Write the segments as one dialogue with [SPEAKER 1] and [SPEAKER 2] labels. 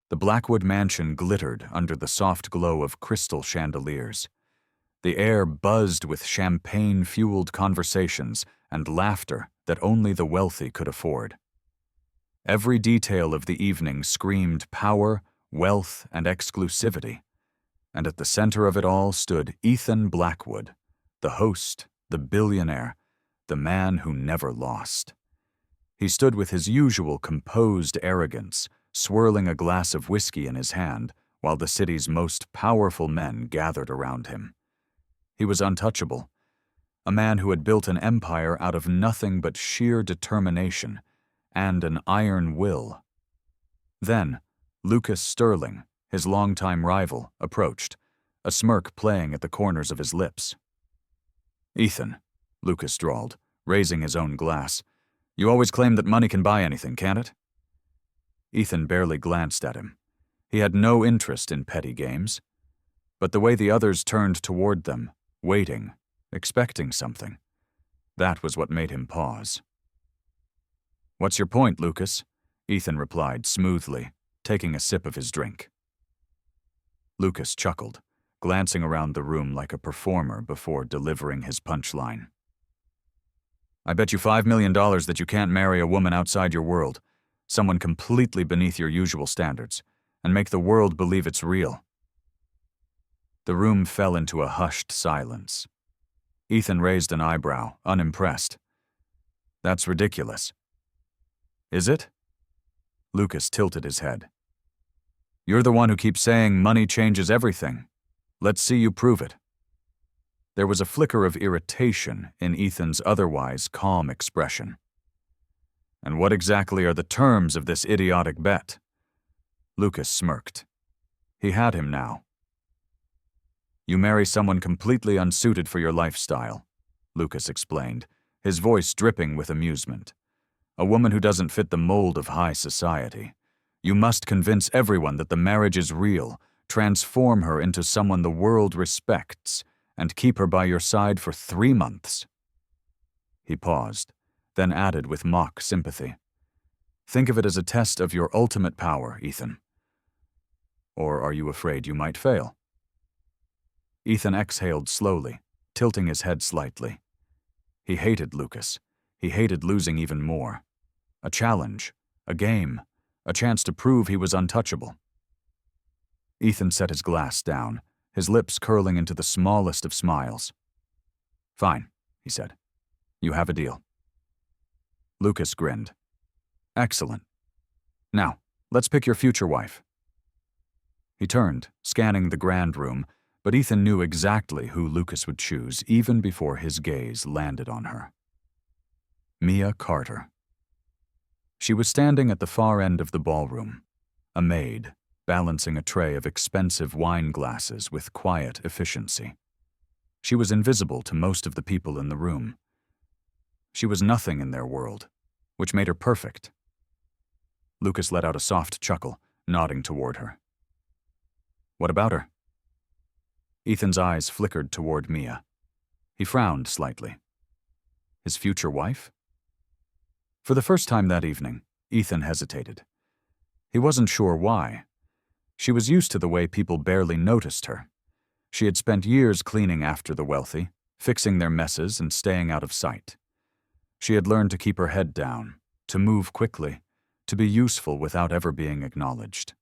[SPEAKER 1] The Blackwood mansion glittered under the soft glow of crystal chandeliers. The air buzzed with champagne-fueled conversations and laughter that only the wealthy could afford. Every detail of the evening screamed power, wealth, and exclusivity, and at the center of it all stood Ethan Blackwood, the host, the billionaire, the man who never lost. He stood with his usual composed arrogance, swirling a glass of whiskey in his hand while the city's most powerful men gathered around him. He was untouchable, a man who had built an empire out of nothing but sheer determination and an iron will. Then, Lucas Sterling, his longtime rival, approached, a smirk playing at the corners of his lips. "Ethan," Lucas drawled, raising his own glass, "you always claim that money can buy anything, can't it?" Ethan barely glanced at him. He had no interest in petty games. But the way the others turned toward them, waiting, expecting something, that was what made him pause. "What's your point, Lucas?" Ethan replied smoothly, taking a sip of his drink. Lucas chuckled, glancing around the room like a performer before delivering his punchline. "I bet you $5 million that you can't marry a woman outside your world, someone completely beneath your usual standards, and make the world believe it's real." The room fell into a hushed silence. Ethan raised an eyebrow, unimpressed. "That's ridiculous." "Is it?" Lucas tilted his head. "You're the one who keeps saying money changes everything. Let's see you prove it." There was a flicker of irritation in Ethan's otherwise calm expression. "And what exactly are the terms of this idiotic bet?" Lucas smirked. He had him now. "You marry someone completely unsuited for your lifestyle," Lucas explained, his voice dripping with amusement. "A woman who doesn't fit the mold of high society. You must convince everyone that the marriage is real, transform her into someone the world respects, and keep her by your side for 3 months. He paused, then added with mock sympathy, "Think of it as a test of your ultimate power, Ethan. Or are you afraid you might fail?" Ethan exhaled slowly, tilting his head slightly. He hated Lucas. He hated losing even more. A challenge, a game, a chance to prove he was untouchable. Ethan set his glass down, his lips curling into the smallest of smiles. "Fine," he said. "You have a deal." Lucas grinned. "Excellent. Now, let's pick your future wife." He turned, scanning the grand room, but Ethan knew exactly who Lucas would choose even before his gaze landed on her. Mia Carter. She was standing at the far end of the ballroom, a maid, balancing a tray of expensive wine glasses with quiet efficiency. She was invisible to most of the people in the room. She was nothing in their world, which made her perfect. Lucas let out a soft chuckle, nodding toward her. "What about her?" Ethan's eyes flickered toward Mia. He frowned slightly. His future wife? For the first time that evening, Ethan hesitated. He wasn't sure why. She was used to the way people barely noticed her. She had spent years cleaning after the wealthy, fixing their messes and staying out of sight. She had learned to keep her head down, to move quickly, to be useful without ever being acknowledged.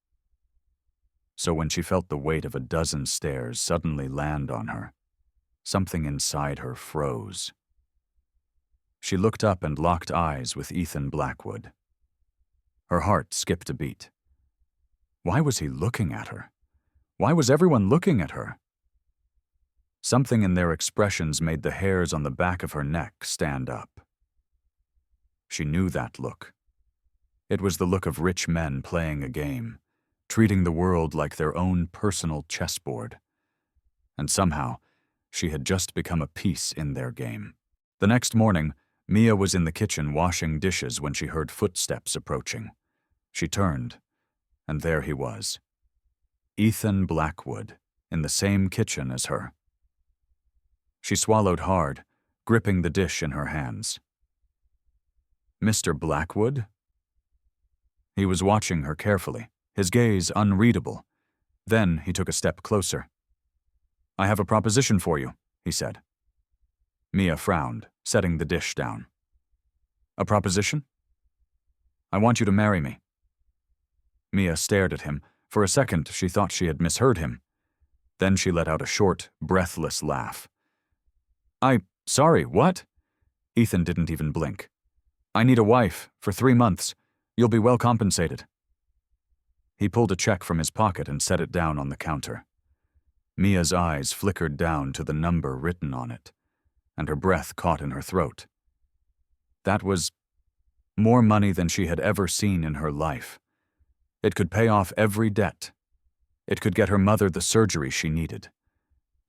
[SPEAKER 1] So when she felt the weight of a dozen stares suddenly land on her, something inside her froze. She looked up and locked eyes with Ethan Blackwood. Her heart skipped a beat. Why was he looking at her? Why was everyone looking at her? Something in their expressions made the hairs on the back of her neck stand up. She knew that look. It was the look of rich men playing a game, treating the world like their own personal chessboard. And somehow, she had just become a piece in their game. The next morning, Mia was in the kitchen washing dishes when she heard footsteps approaching. She turned, and there he was. Ethan Blackwood, in the same kitchen as her. She swallowed hard, gripping the dish in her hands. "Mr. Blackwood?" He was watching her carefully, his gaze unreadable. Then he took a step closer. "I have a proposition for you," he said. Mia frowned, setting the dish down. "A proposition?" "I want you to marry me." Mia stared at him. For a second, she thought she had misheard him. Then she let out a short, breathless laugh. Sorry, what?" Ethan didn't even blink. "I need a wife, for 3 months. You'll be well compensated." He pulled a check from his pocket and set it down on the counter. Mia's eyes flickered down to the number written on it, and her breath caught in her throat. That was more money than she had ever seen in her life. It could pay off every debt. It could get her mother the surgery she needed.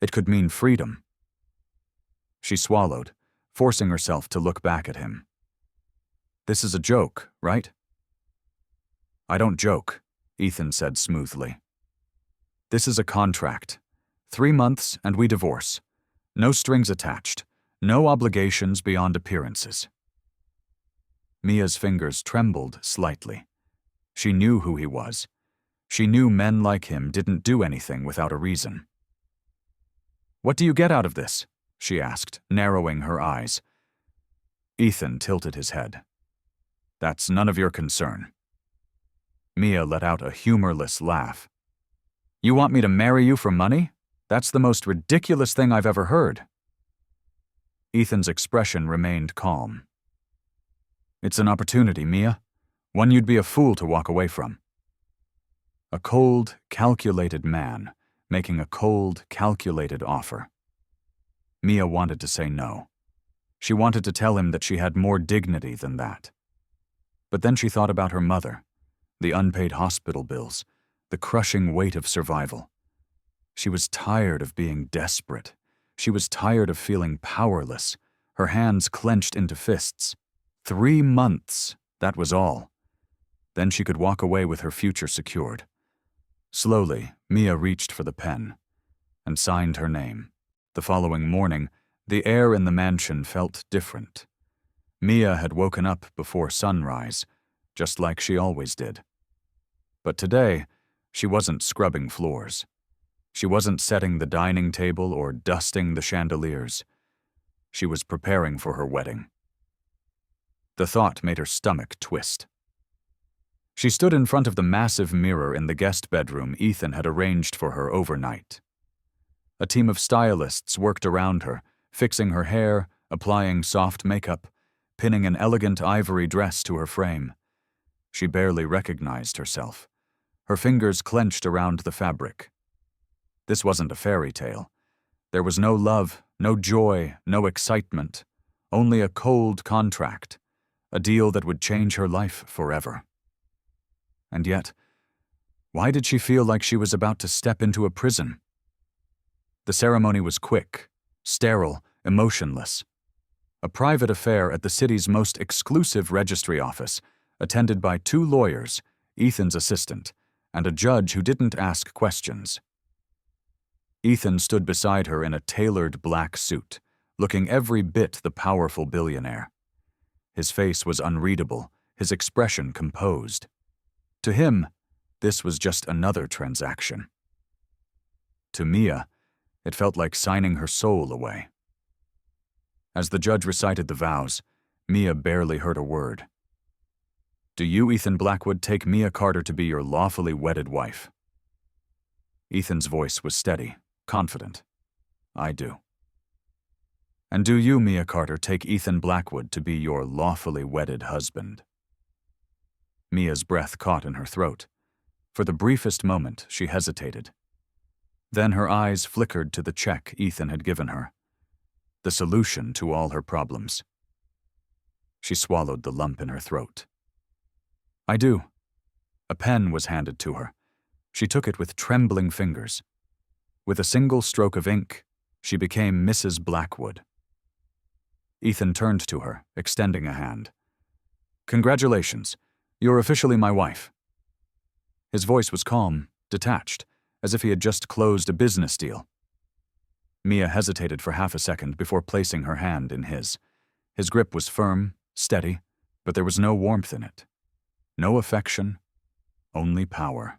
[SPEAKER 1] It could mean freedom. She swallowed, forcing herself to look back at him. "This is a joke, right?" "I don't joke," Ethan said smoothly. "This is a contract. 3 months and we divorce. No strings attached. No obligations beyond appearances." Mia's fingers trembled slightly. She knew who he was. She knew men like him didn't do anything without a reason. "What do you get out of this?" she asked, narrowing her eyes. Ethan tilted his head. "That's none of your concern." Mia let out a humorless laugh. "You want me to marry you for money? That's the most ridiculous thing I've ever heard." Ethan's expression remained calm. "It's an opportunity, Mia. One you'd be a fool to walk away from." A cold, calculated man making a cold, calculated offer. Mia wanted to say no. She wanted to tell him that she had more dignity than that. But then she thought about her mother, the unpaid hospital bills, the crushing weight of survival. She was tired of being desperate. She was tired of feeling powerless, her hands clenched into fists. 3 months, that was all. Then she could walk away with her future secured. Slowly, Mia reached for the pen and signed her name. The following morning, the air in the mansion felt different. Mia had woken up before sunrise, just like she always did. But today, she wasn't scrubbing floors. She wasn't setting the dining table or dusting the chandeliers. She was preparing for her wedding. The thought made her stomach twist. She stood in front of the massive mirror in the guest bedroom Ethan had arranged for her overnight. A team of stylists worked around her, fixing her hair, applying soft makeup, pinning an elegant ivory dress to her frame. She barely recognized herself. Her fingers clenched around the fabric. This wasn't a fairy tale. There was no love, no joy, no excitement, only a cold contract, a deal that would change her life forever. And yet, why did she feel like she was about to step into a prison? The ceremony was quick, sterile, emotionless. A private affair at the city's most exclusive registry office, attended by 2 lawyers, Ethan's assistant, and a judge who didn't ask questions. Ethan stood beside her in a tailored black suit, looking every bit the powerful billionaire. His face was unreadable, his expression composed. To him, this was just another transaction. To Mia, it felt like signing her soul away. As the judge recited the vows, Mia barely heard a word. "Do you, Ethan Blackwood, take Mia Carter to be your lawfully wedded wife?" Ethan's voice was steady, confident. "I do." "And do you, Mia Carter, take Ethan Blackwood to be your lawfully wedded husband?" Mia's breath caught in her throat. For the briefest moment, she hesitated. Then her eyes flickered to the check Ethan had given her, the solution to all her problems. She swallowed the lump in her throat. "I do." A pen was handed to her. She took it with trembling fingers. With a single stroke of ink, she became Mrs. Blackwood. Ethan turned to her, extending a hand. "Congratulations. You're officially my wife." His voice was calm, detached, as if he had just closed a business deal. Mia hesitated for half a second before placing her hand in his. His grip was firm, steady, but there was no warmth in it. No affection, only power.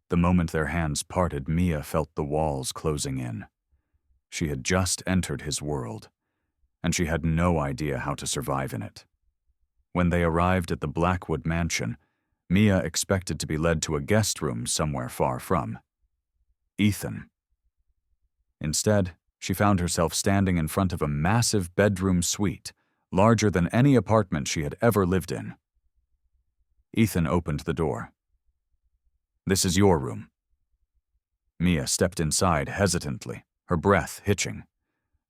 [SPEAKER 1] The moment their hands parted, Mia felt the walls closing in. She had just entered his world, and she had no idea how to survive in it. When they arrived at the Blackwood mansion, Mia expected to be led to a guest room somewhere far from Ethan. Instead, she found herself standing in front of a massive bedroom suite, larger than any apartment she had ever lived in. Ethan opened the door. "This is your room." Mia stepped inside hesitantly, her breath hitching.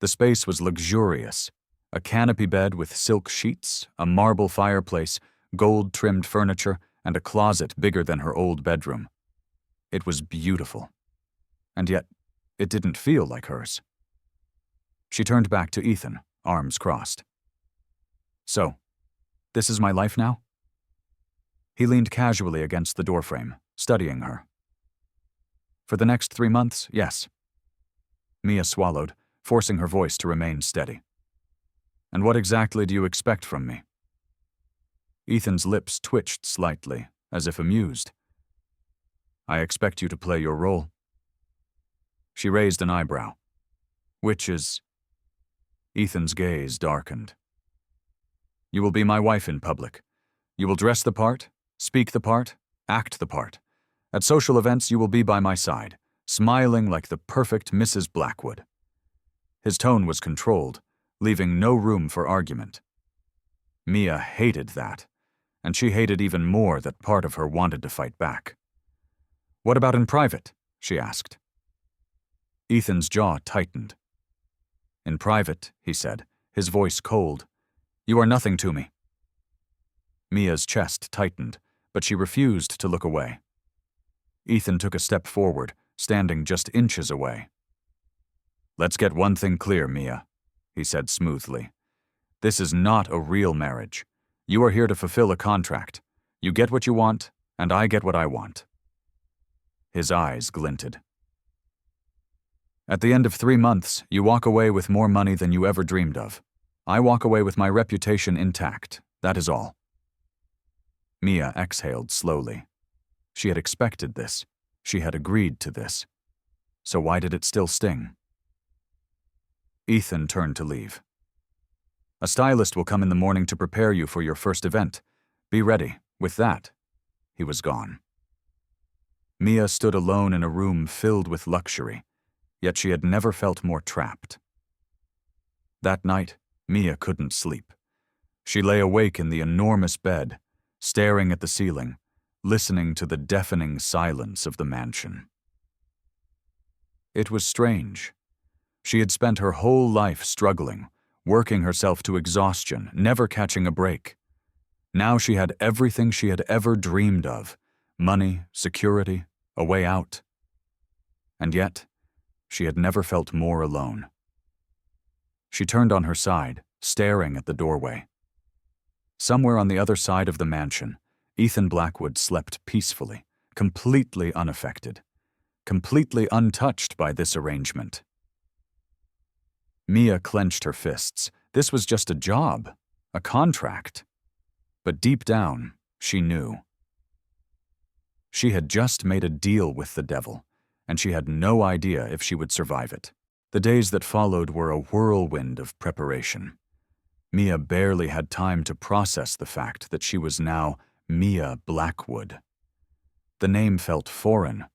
[SPEAKER 1] The space was luxurious. A canopy bed with silk sheets, a marble fireplace, gold-trimmed furniture, and a closet bigger than her old bedroom. It was beautiful. And yet, it didn't feel like hers. She turned back to Ethan, arms crossed. "So, this is my life now?" He leaned casually against the doorframe, studying her. "For the next 3 months, yes." Mia swallowed, forcing her voice to remain steady. "And what exactly do you expect from me?" Ethan's lips twitched slightly, as if amused. "I expect you to play your role." She raised an eyebrow. "Which is?" Ethan's gaze darkened. "You will be my wife in public. You will dress the part, speak the part, act the part. At social events, you will be by my side, smiling like the perfect Mrs. Blackwood." His tone was controlled, leaving no room for argument. Mia hated that, and she hated even more that part of her wanted to fight back. "What about in private?" she asked. Ethan's jaw tightened. "In private," he said, his voice cold, "you are nothing to me." Mia's chest tightened, but she refused to look away. Ethan took a step forward, standing just inches away. "Let's get one thing clear, Mia," he said smoothly. "This is not a real marriage. You are here to fulfill a contract. You get what you want, and I get what I want." His eyes glinted. "At the end of 3 months, you walk away with more money than you ever dreamed of. I walk away with my reputation intact. That is all." Mia exhaled slowly. She had expected this. She had agreed to this. So why did it still sting? Ethan turned to leave. "A stylist will come in the morning to prepare you for your first event. Be ready." With that, he was gone. Mia stood alone in a room filled with luxury, yet she had never felt more trapped. That night, Mia couldn't sleep. She lay awake in the enormous bed, staring at the ceiling, listening to the deafening silence of the mansion. It was strange. She had spent her whole life struggling, working herself to exhaustion, never catching a break. Now she had everything she had ever dreamed of: money, security, a way out. And yet, she had never felt more alone. She turned on her side, staring at the doorway. Somewhere on the other side of the mansion, Ethan Blackwood slept peacefully, completely unaffected, completely untouched by this arrangement. Mia clenched her fists. This was just a job, a contract. But deep down, she knew. She had just made a deal with the devil, and she had no idea if she would survive it. The days that followed were a whirlwind of preparation. Mia barely had time to process the fact that she was now Mia Blackwood. The name felt foreign,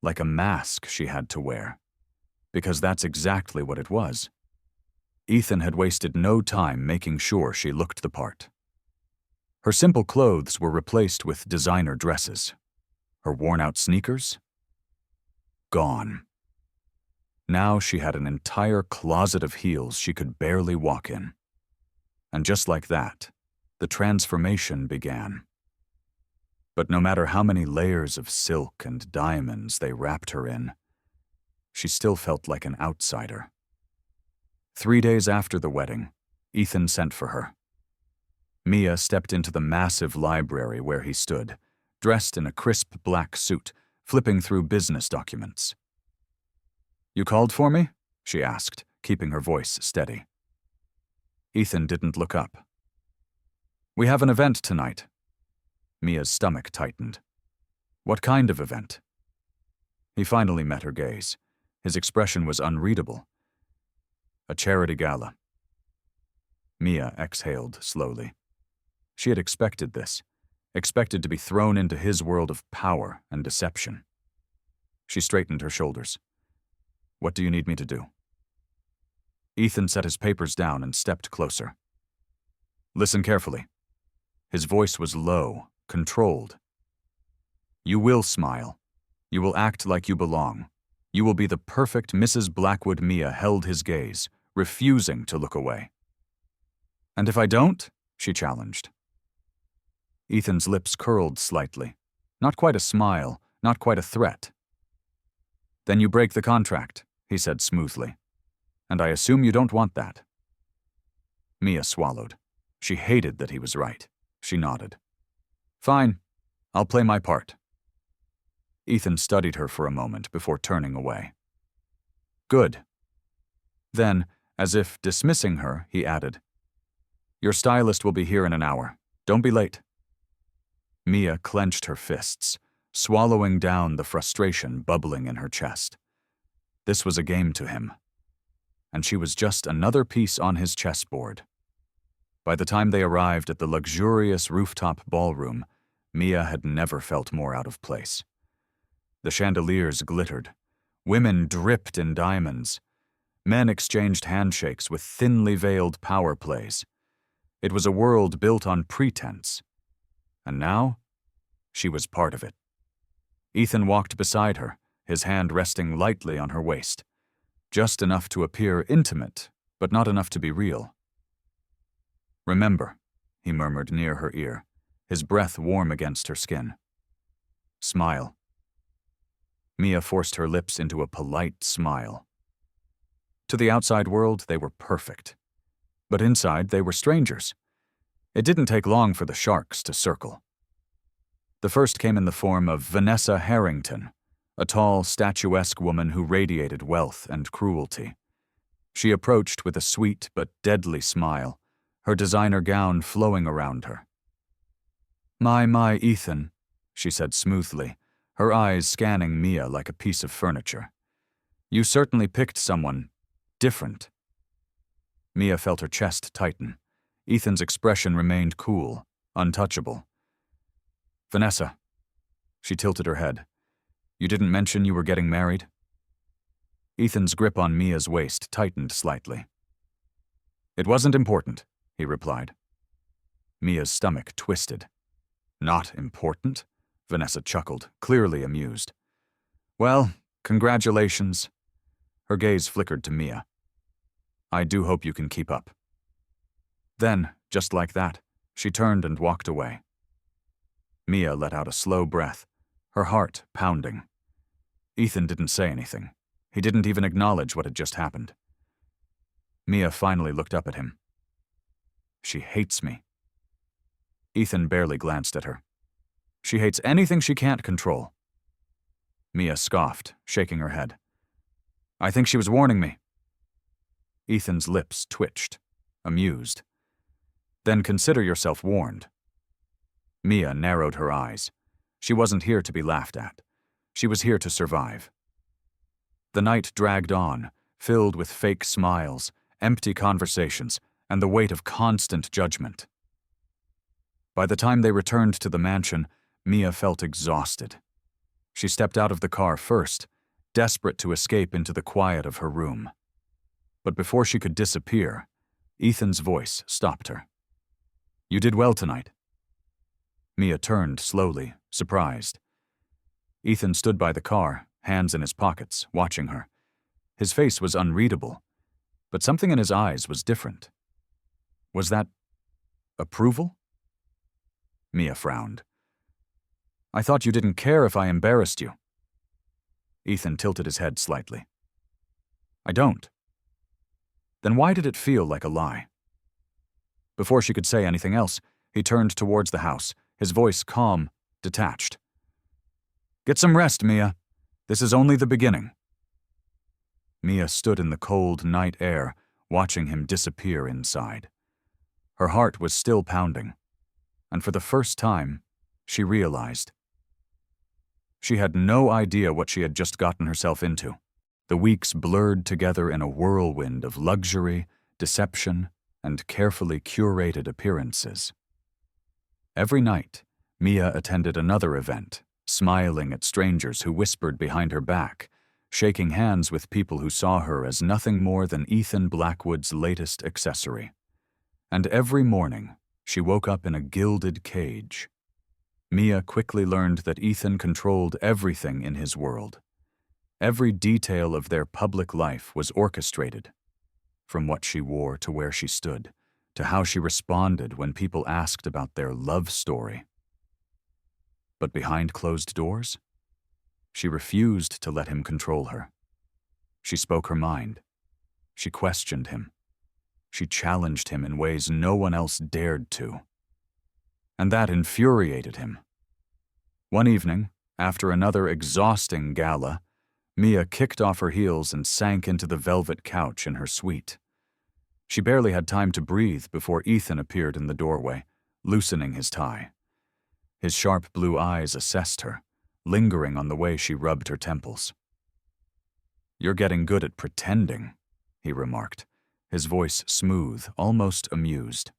[SPEAKER 1] like a mask she had to wear, because that's exactly what it was. Ethan had wasted no time making sure she looked the part. Her simple clothes were replaced with designer dresses. Her worn-out sneakers? Gone. Now she had an entire closet of heels she could barely walk in. And just like that, the transformation began. But no matter how many layers of silk and diamonds they wrapped her in, she still felt like an outsider. 3 days after the wedding, Ethan sent for her. Mia stepped into the massive library where he stood, dressed in a crisp black suit, flipping through business documents. "You called for me?" she asked, keeping her voice steady. Ethan didn't look up. "We have an event tonight." Mia's stomach tightened. What kind of event? He finally met her gaze. His expression was unreadable. A charity gala. Mia exhaled slowly. She had expected this, expected to be thrown into his world of power and deception. She straightened her shoulders. What do you need me to do? Ethan set his papers down and stepped closer. Listen carefully. His voice was low, controlled. You will smile. You will act like you belong. You will be the perfect Mrs. Blackwood. Mia held his gaze, refusing to look away. And if I don't? She challenged. Ethan's lips curled slightly. Not quite a smile, not quite a threat. Then you break the contract, he said smoothly. And I assume you don't want that. Mia swallowed. She hated that he was right. She nodded. Fine, I'll play my part. Ethan studied her for a moment before turning away. Good. Then, as if dismissing her, he added, Your stylist will be here in an hour. Don't be late. Mia clenched her fists, swallowing down the frustration bubbling in her chest. This was a game to him, and she was just another piece on his chessboard. By the time they arrived at the luxurious rooftop ballroom, Mia had never felt more out of place. The chandeliers glittered. Women dripped in diamonds. Men exchanged handshakes with thinly veiled power plays. It was a world built on pretense. And now, she was part of it. Ethan walked beside her, his hand resting lightly on her waist. Just enough to appear intimate, but not enough to be real. Remember, he murmured near her ear, his breath warm against her skin. Smile. Mia forced her lips into a polite smile. To the outside world, they were perfect. But inside, they were strangers. It didn't take long for the sharks to circle. The first came in the form of Vanessa Harrington, a tall, statuesque woman who radiated wealth and cruelty. She approached with a sweet but deadly smile, her designer gown flowing around her. My, Ethan, she said smoothly, her eyes scanning Mia like a piece of furniture. You certainly picked someone different. Mia felt her chest tighten. Ethan's expression remained cool, untouchable. Vanessa. She tilted her head. You didn't mention you were getting married? Ethan's grip on Mia's waist tightened slightly. It wasn't important, he replied. Mia's stomach twisted. Not important? Vanessa chuckled, clearly amused. Well, congratulations. Her gaze flickered to Mia. I do hope you can keep up. Then, just like that, she turned and walked away. Mia let out a slow breath, her heart pounding. Ethan didn't say anything. He didn't even acknowledge what had just happened. Mia finally looked up at him. She hates me. Ethan barely glanced at her. She hates anything she can't control. Mia scoffed, shaking her head. I think she was warning me. Ethan's lips twitched, amused. Then consider yourself warned. Mia narrowed her eyes. She wasn't here to be laughed at. She was here to survive. The night dragged on, filled with fake smiles, empty conversations, and the weight of constant judgment. By the time they returned to the mansion, Mia felt exhausted. She stepped out of the car first, desperate to escape into the quiet of her room. But before she could disappear, Ethan's voice stopped her. You did well tonight. Mia turned slowly, surprised. Ethan stood by the car, hands in his pockets, watching her. His face was unreadable, but something in his eyes was different. Was that approval? Mia frowned. I thought you didn't care if I embarrassed you. Ethan tilted his head slightly. I don't. Then why did it feel like a lie? Before she could say anything else, he turned towards the house, his voice calm, detached. Get some rest, Mia. This is only the beginning. Mia stood in the cold night air, watching him disappear inside. Her heart was still pounding, and for the first time, she realized. She had no idea what she had just gotten herself into. The weeks blurred together in a whirlwind of luxury, deception, and carefully curated appearances. Every night, Mia attended another event, smiling at strangers who whispered behind her back, shaking hands with people who saw her as nothing more than Ethan Blackwood's latest accessory. And every morning, she woke up in a gilded cage. Mia quickly learned that Ethan controlled everything in his world. Every detail of their public life was orchestrated, from what she wore to where she stood, to how she responded when people asked about their love story. But behind closed doors, she refused to let him control her. She spoke her mind. She questioned him. She challenged him in ways no one else dared to. And that infuriated him. One evening, after another exhausting gala, Mia kicked off her heels and sank into the velvet couch in her suite. She barely had time to breathe before Ethan appeared in the doorway, loosening his tie. His sharp blue eyes assessed her, lingering on the way she rubbed her temples. "You're getting good at pretending," he remarked, his voice smooth, almost amused.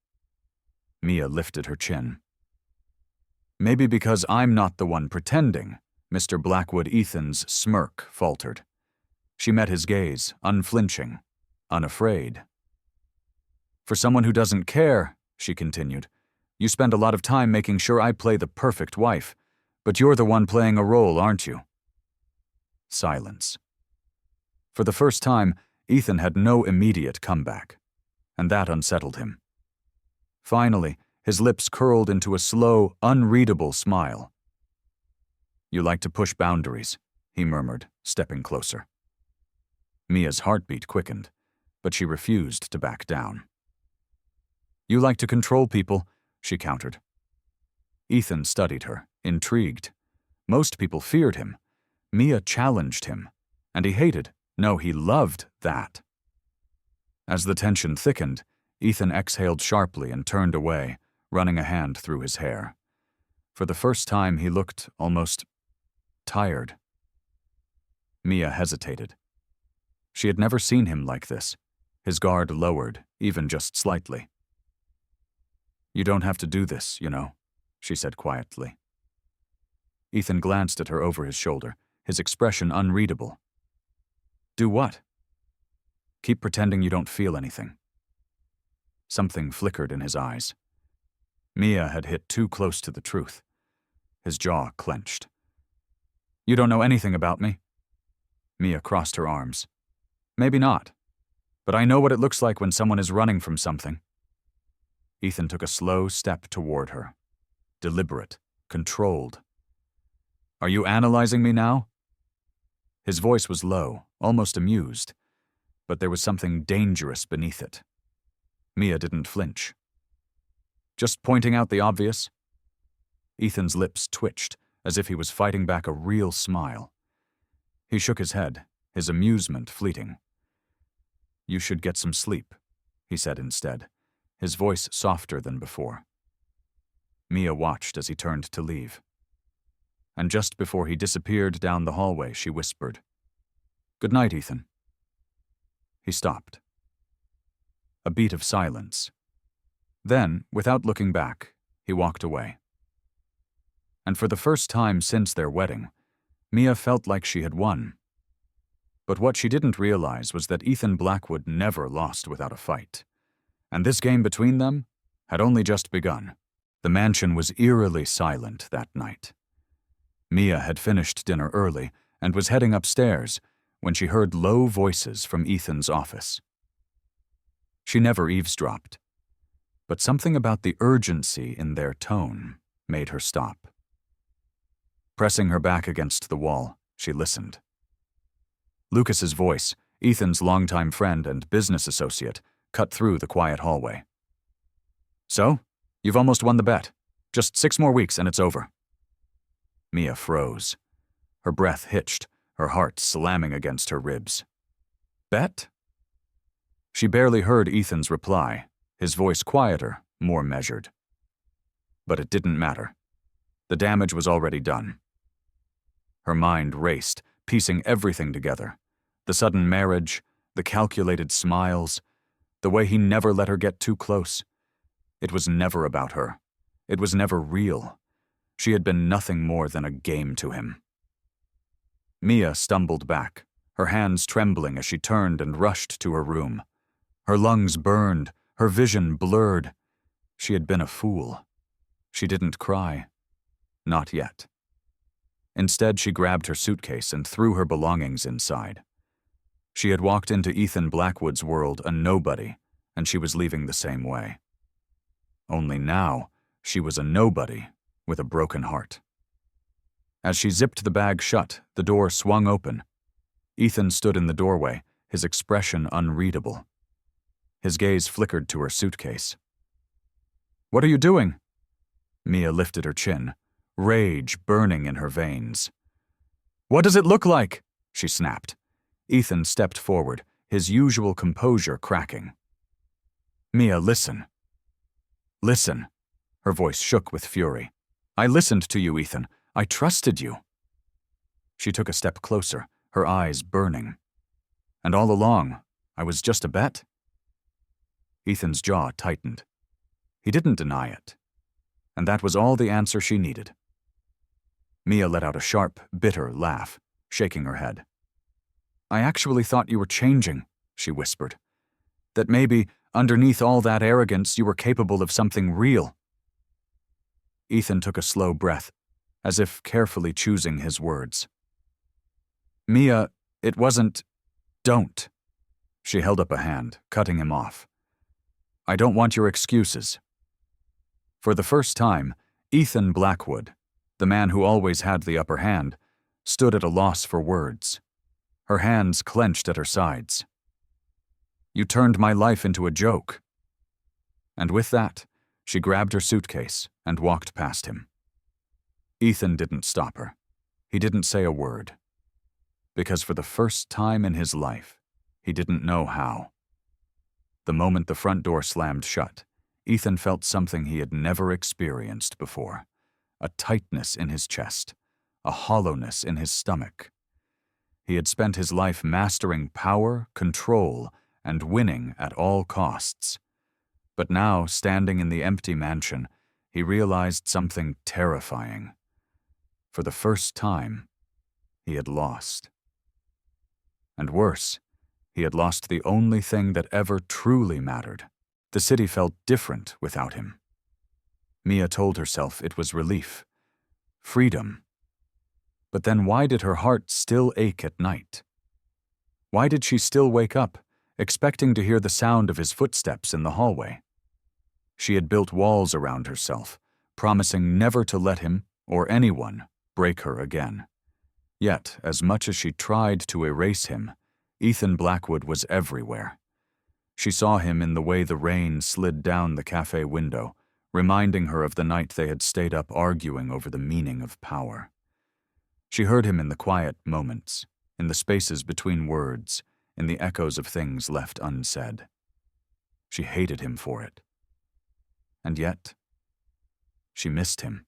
[SPEAKER 1] Mia lifted her chin. "Maybe because I'm not the one pretending," Mr. Blackwood Ethan's smirk faltered. She met his gaze, unflinching, unafraid. "For someone who doesn't care," she continued, "you spend a lot of time making sure I play the perfect wife, but you're the one playing a role, aren't you?" Silence. For the first time, Ethan had no immediate comeback, and that unsettled him. Finally, his lips curled into a slow, unreadable smile. "You like to push boundaries," he murmured, stepping closer. Mia's heartbeat quickened, but she refused to back down. "You like to control people," she countered. Ethan studied her, intrigued. Most people feared him. Mia challenged him, and he hated, no, he loved that. As the tension thickened, Ethan exhaled sharply and turned away, running a hand through his hair. For the first time, he looked almost tired. Mia hesitated. She had never seen him like this, his guard lowered, even just slightly. "You don't have to do this, you know," she said quietly. Ethan glanced at her over his shoulder, his expression unreadable. "Do what?" "Keep pretending you don't feel anything." Something flickered in his eyes. Mia had hit too close to the truth. His jaw clenched. "You don't know anything about me?" Mia crossed her arms. "Maybe not, but I know what it looks like when someone is running from something." Ethan took a slow step toward her. Deliberate, controlled. "Are you analyzing me now?" His voice was low, almost amused, but there was something dangerous beneath it. Mia didn't flinch. "Just pointing out the obvious?" Ethan's lips twitched, as if he was fighting back a real smile. He shook his head, his amusement fleeting. "You should get some sleep," he said instead, his voice softer than before. Mia watched as he turned to leave. And just before he disappeared down the hallway, she whispered, "Good night, Ethan." He stopped. A beat of silence. Then, without looking back, he walked away. And for the first time since their wedding, Mia felt like she had won. But what she didn't realize was that Ethan Blackwood never lost without a fight. And this game between them had only just begun. The mansion was eerily silent that night. Mia had finished dinner early and was heading upstairs when she heard low voices from Ethan's office. She never eavesdropped, but something about the urgency in their tone made her stop. Pressing her back against the wall, she listened. Lucas's voice, Ethan's longtime friend and business associate, cut through the quiet hallway. "So, you've almost won the bet. Just 6 more weeks and it's over." Mia froze. Her breath hitched, her heart slamming against her ribs. "Bet?" She barely heard Ethan's reply, his voice quieter, more measured. But it didn't matter. The damage was already done. Her mind raced, piecing everything together. The sudden marriage, the calculated smiles, the way he never let her get too close. It was never about her. It was never real. She had been nothing more than a game to him. Mia stumbled back, her hands trembling as she turned and rushed to her room. Her lungs burned, her vision blurred. She had been a fool. She didn't cry. Not yet. Instead, she grabbed her suitcase and threw her belongings inside. She had walked into Ethan Blackwood's world a nobody, and she was leaving the same way. Only now, she was a nobody with a broken heart. As she zipped the bag shut, the door swung open. Ethan stood in the doorway, his expression unreadable. His gaze flickered to her suitcase. "What are you doing?" Mia lifted her chin, rage burning in her veins. "What does it look like?" she snapped. Ethan stepped forward, his usual composure cracking. "Mia, listen." "Listen." Her voice shook with fury. "I listened to you, Ethan. I trusted you." She took a step closer, her eyes burning. "And all along, I was just a bet?" Ethan's jaw tightened. He didn't deny it. And that was all the answer she needed. Mia let out a sharp, bitter laugh, shaking her head. "I actually thought you were changing," she whispered. "That maybe, underneath all that arrogance, you were capable of something real." Ethan took a slow breath, as if carefully choosing his words. "Mia, it wasn't... Don't." She held up a hand, cutting him off. "I don't want your excuses." For the first time, Ethan Blackwood, the man who always had the upper hand, stood at a loss for words. Her hands clenched at her sides. "You turned my life into a joke." And with that, she grabbed her suitcase and walked past him. Ethan didn't stop her. He didn't say a word. Because for the first time in his life, he didn't know how. The moment the front door slammed shut, Ethan felt something he had never experienced before. A tightness in his chest, a hollowness in his stomach. He had spent his life mastering power, control, and winning at all costs. But now, standing in the empty mansion, he realized something terrifying. For the first time, he had lost. And worse, he had lost the only thing that ever truly mattered. The city felt different without him. Mia told herself it was relief, freedom. But then why did her heart still ache at night? Why did she still wake up, expecting to hear the sound of his footsteps in the hallway? She had built walls around herself, promising never to let him, or anyone, break her again. Yet, as much as she tried to erase him, Ethan Blackwood was everywhere. She saw him in the way the rain slid down the cafe window, reminding her of the night they had stayed up arguing over the meaning of power. She heard him in the quiet moments, in the spaces between words, in the echoes of things left unsaid. She hated him for it. And yet, she missed him.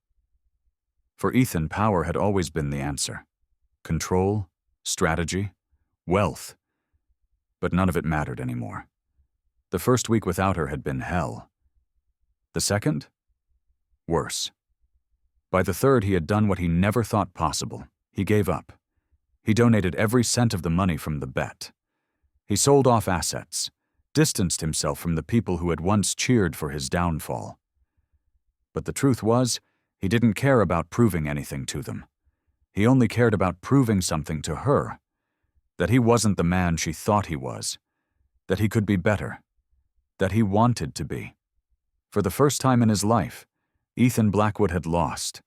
[SPEAKER 1] For Ethan, power had always been the answer. Control, strategy, wealth. But none of it mattered anymore. The first week without her had been hell. The second? Worse. By the third, he had done what he never thought possible. He gave up. He donated every cent of the money from the bet. He sold off assets, distanced himself from the people who had once cheered for his downfall. But the truth was, he didn't care about proving anything to them. He only cared about proving something to her. That he wasn't the man she thought he was. That he could be better. That he wanted to be. For the first time in his life, Ethan Blackwood had lost.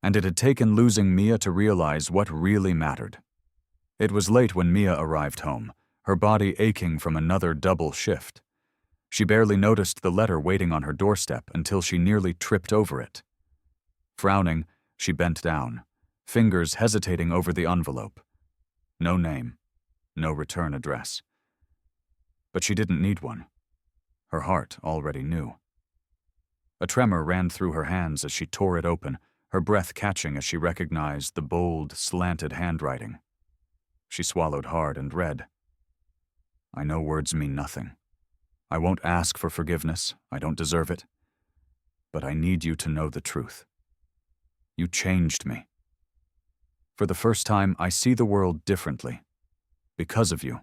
[SPEAKER 1] And it had taken losing Mia to realize what really mattered. It was late when Mia arrived home, her body aching from another double shift. She barely noticed the letter waiting on her doorstep until she nearly tripped over it. Frowning, she bent down, fingers hesitating over the envelope. No name, no return address. But she didn't need one. Her heart already knew. A tremor ran through her hands as she tore it open, her breath catching as she recognized the bold, slanted handwriting. She swallowed hard and read. I know words mean nothing. I won't ask for forgiveness. I don't deserve it. But I need you to know the truth. You changed me. For the first time, I see the world differently. Because of you.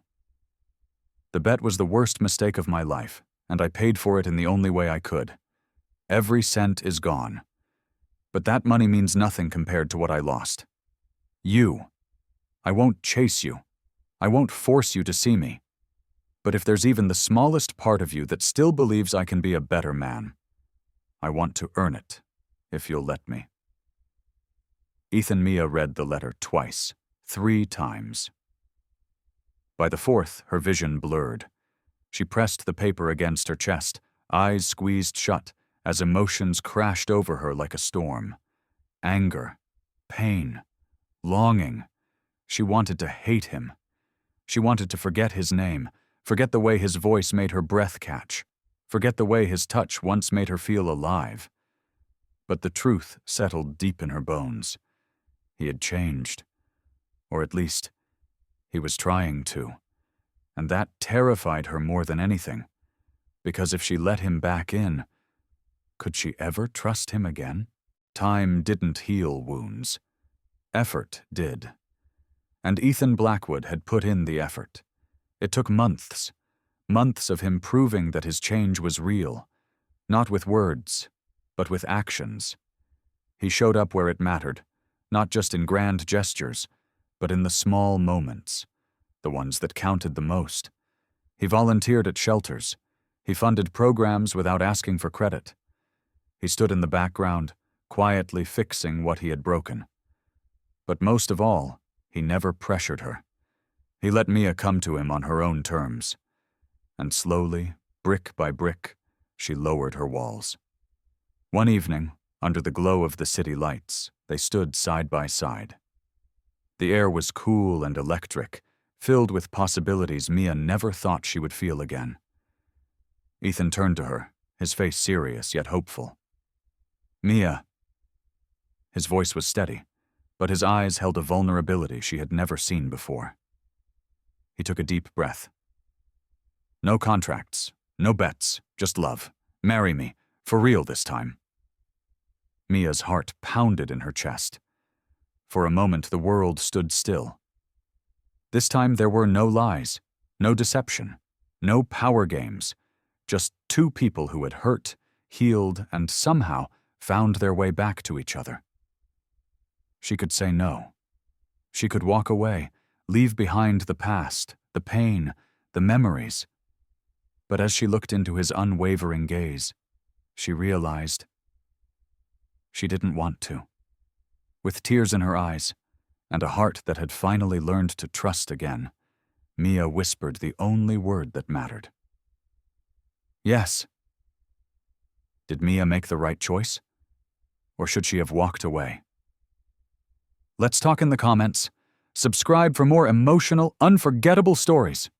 [SPEAKER 1] The bet was the worst mistake of my life, and I paid for it in the only way I could. Every cent is gone. But that money means nothing compared to what I lost. You. I won't chase you. I won't force you to see me. But if there's even the smallest part of you that still believes I can be a better man, I want to earn it, if you'll let me. Mia read the letter twice, 3 times. By the 4th, her vision blurred. She pressed the paper against her chest, eyes squeezed shut, as emotions crashed over her like a storm. Anger, pain, longing. She wanted to hate him. She wanted to forget his name, forget the way his voice made her breath catch, forget the way his touch once made her feel alive. But the truth settled deep in her bones. He had changed. Or at least, he was trying to. And that terrified her more than anything. Because if she let him back in, could she ever trust him again? Time didn't heal wounds. Effort did. And Blackwood had put in the effort. It took months. Months of him proving that his change was real. Not with words, but with actions. He showed up where it mattered, not just in grand gestures, but in the small moments, the ones that counted the most. He volunteered at shelters. He funded programs without asking for credit. He stood in the background, quietly fixing what he had broken. But most of all, he never pressured her. He let Mia come to him on her own terms. And slowly, brick by brick, she lowered her walls. One evening, under the glow of the city lights, they stood side by side. The air was cool and electric, filled with possibilities Mia never thought she would feel again. Ethan turned to her, his face serious yet hopeful. Mia. His voice was steady, but his eyes held a vulnerability she had never seen before. He took a deep breath. No contracts, no bets, just love. Marry me, for real this time. Mia's heart pounded in her chest. For a moment, the world stood still. This time there were no lies, no deception, no power games, just 2 people who had hurt, healed, and somehow found their way back to each other. She could say no. She could walk away, leave behind the past, the pain, the memories. But as she looked into his unwavering gaze, she realized she didn't want to. With tears in her eyes, and a heart that had finally learned to trust again, Mia whispered the only word that mattered. Yes. Did Mia make the right choice? Or should she have walked away? Let's talk in the comments. Subscribe for more emotional, unforgettable stories.